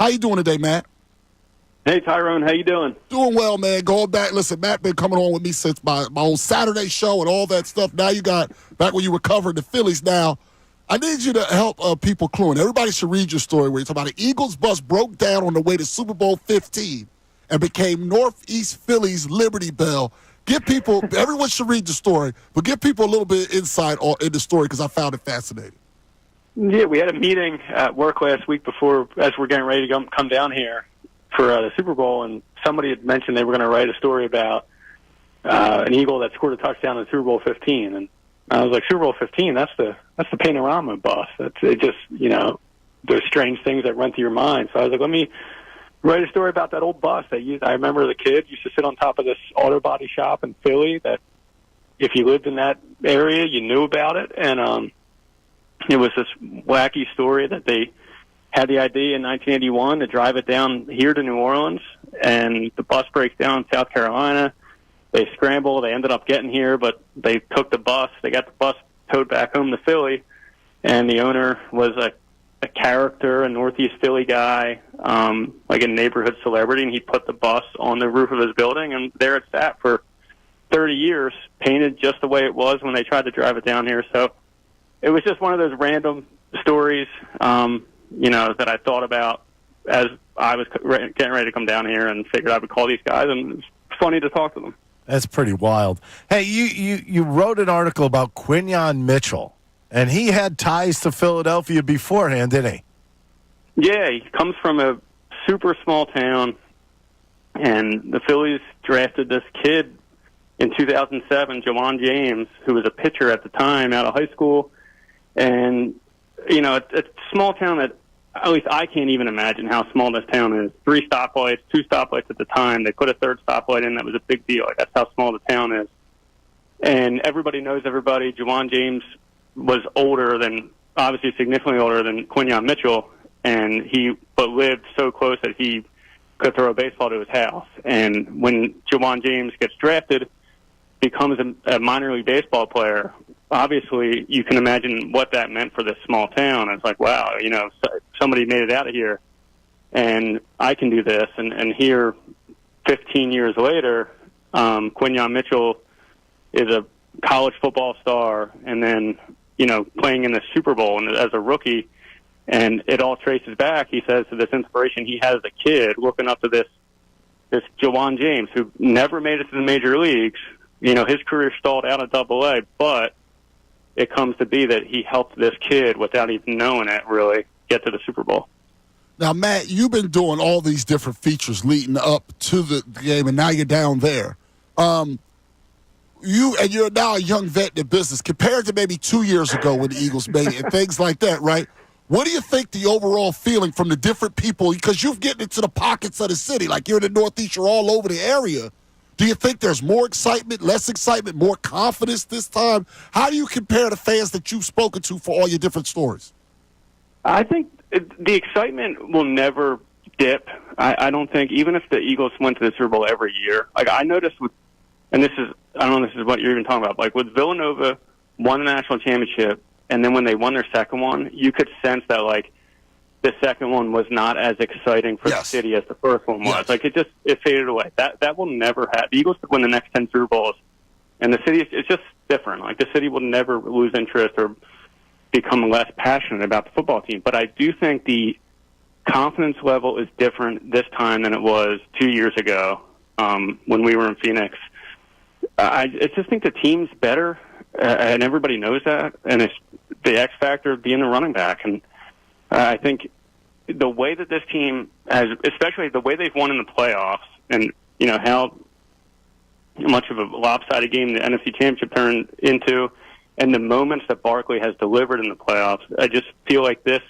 How you doing today, Matt? Hey, Tyrone, how you doing? Doing well, man. Going back, listen, Matt been coming on with me since my old Saturday show and all that stuff. Now you got, back when you were covering the Phillies now, I need you to help people clue in. Everybody should read your story where you talk about an Eagles bus broke down on the way to Super Bowl 15 and became Northeast Phillies Liberty Bell. Give people, everyone should read the story, but give people a little bit of insight in the story because I found it fascinating. Yeah, we had a meeting at work last week before, as we're getting ready to come down here for the Super Bowl, and somebody had mentioned they were going to write a story about an Eagle that scored a touchdown in Super Bowl 15, and I was like, Super Bowl 15, that's the Panorama Bus. It just, there's strange things that run through your mind. So I was like, let me write a story about that old bus that I remember as a kid used to sit on top of this auto body shop in Philly that if you lived in that area, you knew about it, and it was this wacky story that they had the idea in 1981 to drive it down here to New Orleans, and the bus breaks down in South Carolina. They scramble. They ended up getting here, but they took the bus. They got the bus towed back home to Philly, and the owner was a character, a Northeast Philly guy, like a neighborhood celebrity, and he put the bus on the roof of his building, and there it sat for 30 years, painted just the way it was when they tried to drive it down here. So it was just one of those random stories, that I thought about as I was getting ready to come down here and figured I would call these guys, and it's funny to talk to them. That's pretty wild. Hey, you wrote an article about Quinyon Mitchell, and he had ties to Philadelphia beforehand, didn't he? Yeah, he comes from a super small town, and the Phillies drafted this kid in 2007, Juwan James, who was a pitcher at the time out of high school. And, it's a small town that at least I can't even imagine how small this town is. 3 stoplights, 2 stoplights at the time. They put a 3rd stoplight in. That was a big deal. Like, that's how small the town is. And everybody knows everybody. Juwan James was obviously significantly older than Quinyon Mitchell, but lived so close that he could throw a baseball to his house. And when Juwan James gets drafted, becomes a minor league baseball player, obviously you can imagine what that meant for this small town. It's like, wow, somebody made it out of here, and I can do this. And here, 15 years later, Quinyon Mitchell is a college football star, and then, playing in the Super Bowl as a rookie, and it all traces back, he says, to this inspiration he had as a kid, looking up to this Juwan James, who never made it to the major leagues. His career stalled out at AA, but it comes to be that he helped this kid, without even knowing it, really get to the Super Bowl. Now, Matt, you've been doing all these different features leading up to the game, and now you're down there. You're now a young vet in the business compared to maybe 2 years ago when the Eagles made it and things like that, right? What do you think the overall feeling from the different people, because you're getting into the pockets of the city, like you're in the Northeast, you're all over the area. Do you think there's more excitement, less excitement, more confidence this time? How do you compare the fans that you've spoken to for all your different stories? I think the excitement will never dip. I don't think, even if the Eagles went to the Super Bowl every year. Like, I noticed I don't know if this is what you're even talking about, like with Villanova won the national championship, and then when they won their second one, you could sense that, like, the second one was not as exciting for the city as the first one was. Yes. Like, it faded away. That will never happen. The Eagles could win the next 10 Super Bowls, and the city, it's just different. Like, the city will never lose interest or become less passionate about the football team. But I do think the confidence level is different this time than it was 2 years ago when we were in Phoenix. I just think the team's better, and everybody knows that, and it's the X factor of being the running back. And I think the way that this team has, especially the way they've won in the playoffs, and how much of a lopsided game the NFC Championship turned into, and the moments that Barkley has delivered in the playoffs, I just feel like this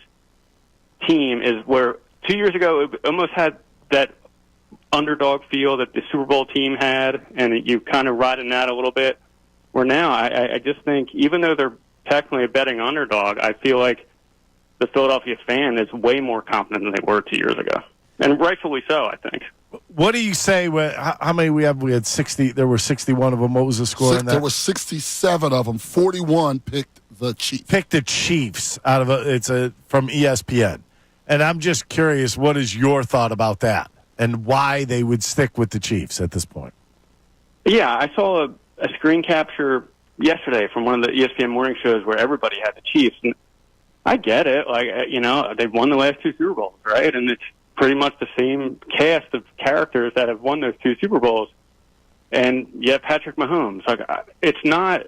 team is where 2 years ago it almost had that underdog feel that the Super Bowl team had, and you kind of riding that a little bit. Where now I just think, even though they're technically a betting underdog, I feel like the Philadelphia fan is way more confident than they were 2 years ago. And rightfully so, I think. What do you say? How many we have? We had 60. There were 61 of them. What was the score in that? There were 67 of them. 41 picked the Chiefs. Picked the Chiefs out of from ESPN. And I'm just curious, what is your thought about that and why they would stick with the Chiefs at this point? Yeah, I saw a screen capture yesterday from one of the ESPN morning shows where everybody had the Chiefs. And I get it. Like, they've won the last 2 Super Bowls, right? And it's pretty much the same cast of characters that have won those 2 Super Bowls. And yet Patrick Mahomes, like, it's not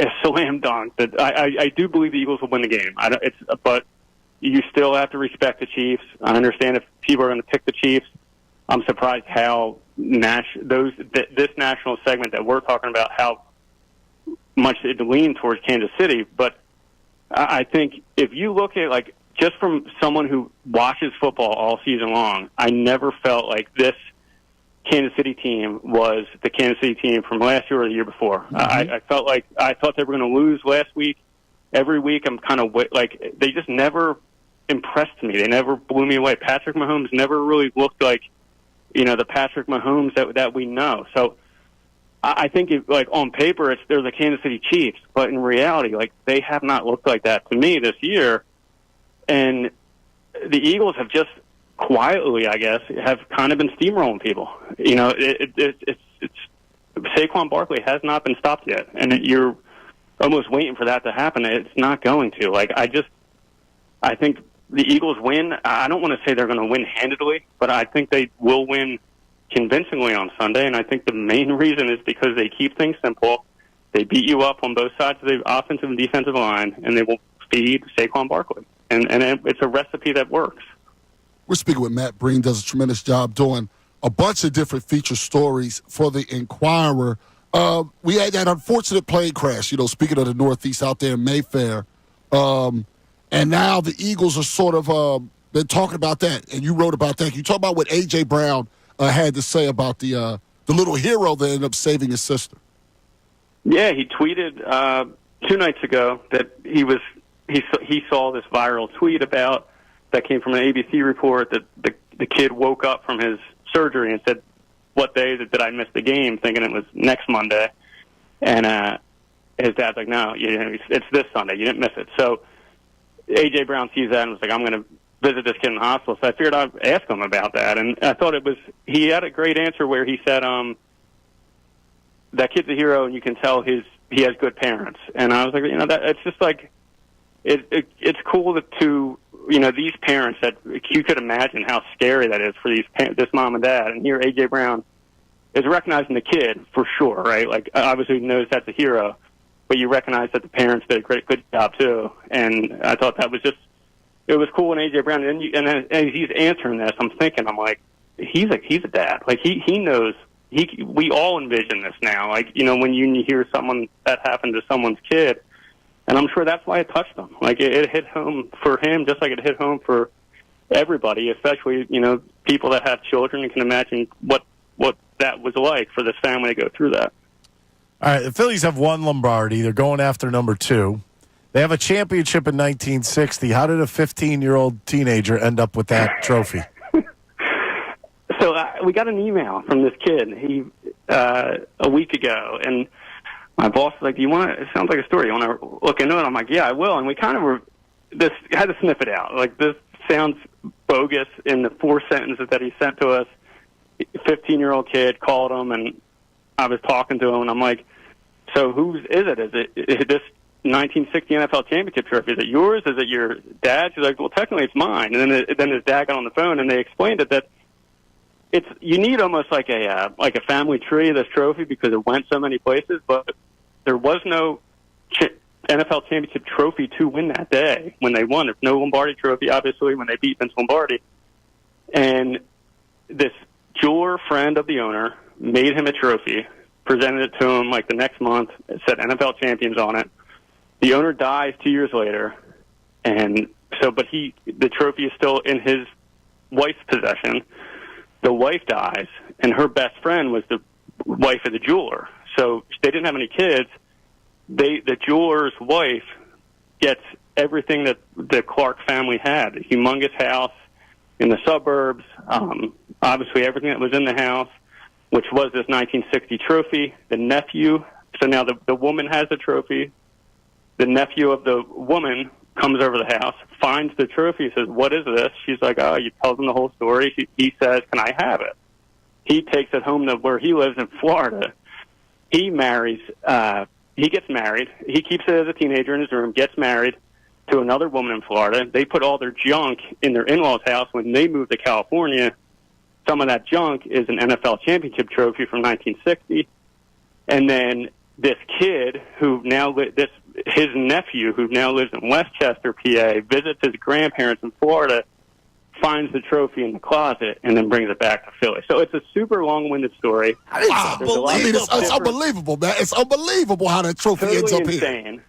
a slam dunk. That I do believe the Eagles will win the game. But you still have to respect the Chiefs. I understand if people are going to pick the Chiefs. I'm surprised how this national segment that we're talking about, how much it leaned towards Kansas City. But I think if you look at, like, just from someone who watches football all season long, I never felt like this Kansas City team was the Kansas City team from last year or the year before. Mm-hmm. I felt like I thought they were going to lose last week. Every week I'm kind of like, they just never impressed me. They never blew me away. Patrick Mahomes never really looked like, the Patrick Mahomes that we know. So I think, like, on paper, they're the Kansas City Chiefs, but in reality, like, they have not looked like that to me this year. And the Eagles have just quietly, I guess, have kind of been steamrolling people. It's Saquon Barkley has not been stopped yet, and you're almost waiting for that to happen. It's not going to. Like, I think the Eagles win. I don't want to say they're going to win handedly, but I think they will win convincingly on Sunday, and I think the main reason is because they keep things simple. They beat you up on both sides of the offensive and defensive line, and they will feed Saquon Barkley. And it's a recipe that works. We're speaking with Matt Breen, does a tremendous job doing a bunch of different feature stories for the Inquirer. We had that unfortunate plane crash, speaking of the Northeast out there in Mayfair. And now the Eagles are sort of been talking about that, and you wrote about that. You talk about what A.J. Brown had to say about the little hero that ended up saving his sister. Yeah, he tweeted 2 nights ago that he saw this viral tweet about that came from an ABC report that the kid woke up from his surgery and said, "What day did I miss the game?" thinking it was next Monday. And his dad's like, "No, it's this Sunday. You didn't miss it." So A.J. Brown sees that and was like, "I'm going to visit this kid in the hospital." So I figured I'd ask him about that. And I thought he had a great answer where he said, that kid's a hero and you can tell he has good parents. And I was like, that it's just like, it's cool to these parents that you could imagine how scary that is for this mom and dad. And here A.J. Brown is recognizing the kid for sure, right? Like, obviously he knows that's a hero, but you recognize that the parents did a good job too. And I thought that was it was cool in A.J. Brown. And then as he's answering this, I'm like, he's a dad. Like, he knows. We all envision this now. Like, when you hear someone that happened to someone's kid, and I'm sure that's why it touched him. Like, it hit home for him, just like it hit home for everybody, especially, people that have children and can imagine what that was like for this family to go through that. All right, the Phillies have won Lombardi. They're going after number 2. They have a championship in 1960. How did a 15-year-old teenager end up with that trophy? So we got an email from this kid a week ago, and my boss was like, it sounds like a story. You want to look into it? I'm like, yeah, I will. And we kind of had to sniff it out. Like, this sounds bogus in the 4 sentences that he sent to us. 15-year-old kid called him, and I was talking to him, and I'm like, so whose is it? Is it this 1960 NFL championship trophy? Is it yours? Is it your dad's? He's like, well, technically it's mine. And then his dad got on the phone, and they explained that you need almost like a family tree of this trophy because it went so many places, but there was no NFL championship trophy to win that day when they won. There's no Lombardi trophy, obviously, when they beat Vince Lombardi. And this jeweler friend of the owner made him a trophy, presented it to him like the next month. It said NFL champions on it. The owner dies 2 years later, and so the trophy is still in his wife's possession. The wife dies, and her best friend was the wife of the jeweler. So they didn't have any kids. The jeweler's wife gets everything that the Clark family had: a humongous house in the suburbs, obviously everything that was in the house, which was this 1960 trophy. The nephew, so now the woman has the trophy. The nephew of the woman comes over the house, finds the trophy, says, "What is this?" She's like, "Oh," he tells him the whole story. He says, "Can I have it?" He takes it home to where he lives in Florida. He marries, he gets married. He keeps it as a teenager in his room, gets married to another woman in Florida. They put all their junk in their in-laws' house. When they moved to California, some of that junk is an NFL championship trophy from 1960. And then this kid who now, his nephew who now lives in Westchester, PA, visits his grandparents in Florida, finds the trophy in the closet, and then brings it back to Philly. So it's a super long-winded story. It's unbelievable, man. It's unbelievable how that trophy totally ends up insane. here.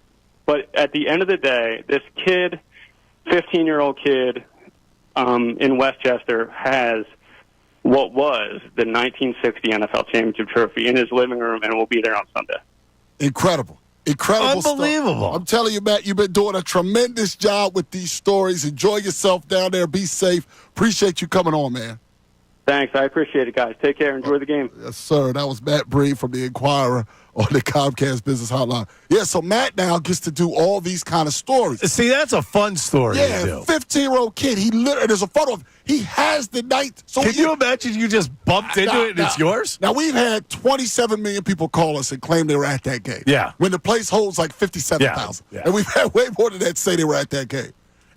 But at the end of the day, this kid, 15-year-old kid in Westchester, has what was the 1960 NFL championship trophy in his living room, and will be there on Sunday. Incredible. Unbelievable. Stuff. I'm telling you, Matt, you've been doing a tremendous job with these stories. Enjoy yourself down there. Be safe. Appreciate you coming on, man. Thanks. I appreciate it, guys. Take care. Enjoy the game. Yes, sir. That was Matt Breen from the Inquirer on the Comcast Business Hotline. Yeah, so Matt now gets to do all these kind of stories. See, that's a fun story. Yeah, to do. 15-year-old kid. He literally, there's a photo of, he has the night. So Can you imagine you just bumped into it and it's yours? Now, we've had 27 million people call us and claim they were at that game. Yeah. When the place holds like 57,000. Yeah. And we've had way more than that say they were at that game.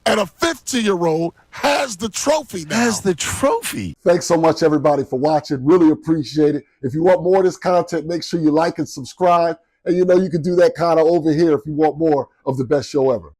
And a 15-year-old has the trophy now. Has the trophy. Thanks so much, everybody, for watching. Really appreciate it. If you want more of this content, make sure you like and subscribe. And you know you can do that kind of over here if you want more of the best show ever.